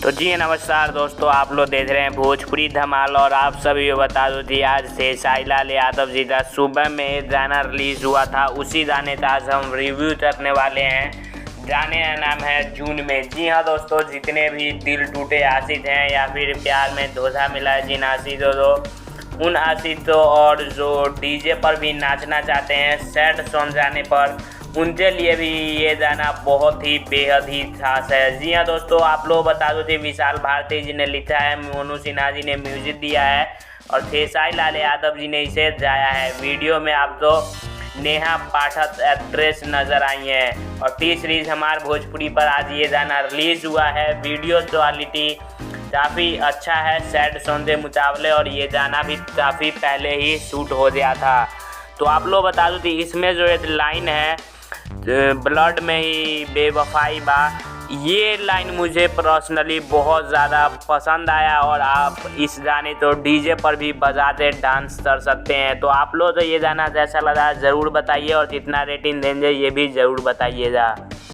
तो जी नमस्कार दोस्तों, आप लोग देख रहे हैं भोजपुरी धमाल। और आप सभी को बता दूं कि आज से साई लाल यादव जी का सुबह में एक गाना रिलीज़ हुआ था। उसी गाने का आज हम रिव्यू करने वाले हैं। गाने का नाम है जून में। जी हाँ दोस्तों, जितने भी दिल टूटे आशिक हैं या फिर प्यार में धोखा मिला है जिन आशिकों को, उन आशिकों और जो डीजे पर भी नाचना चाहते हैं सैड सॉन्ग गाने पर, उनके लिए भी ये गाना बहुत ही बेहद ही खास है। जी हाँ दोस्तों, आप लोग बता दो कि विशाल भारती जी ने लिखा है, मोनू सिन्हा जी ने म्यूजिक दिया है और खेसारी लाल यादव जी ने इसे गाया है। वीडियो में आप तो नेहा पाठक एक्ट्रेस नज़र आई हैं। और तीसरी हमारे भोजपुरी पर आज ये गाना रिलीज़ हुआ है। वीडियो क्वालिटी काफ़ी अच्छा है सैड सॉन्ग के मुकाबले, और ये गाना भी काफ़ी पहले ही शूट हो गया था। तो आप लोग बता दो कि इसमें जो एक लाइन है ब्लड में ही बेवफाई बा, ये लाइन मुझे पर्सनली बहुत ज़्यादा पसंद आया। और आप इस गाने तो डीजे पर भी बजाते डांस कर सकते हैं। तो आप लोग तो ये गाना कैसा लगा ज़रूर बताइए, और कितना रेटिंग देंगे ये भी ज़रूर बताइएगा।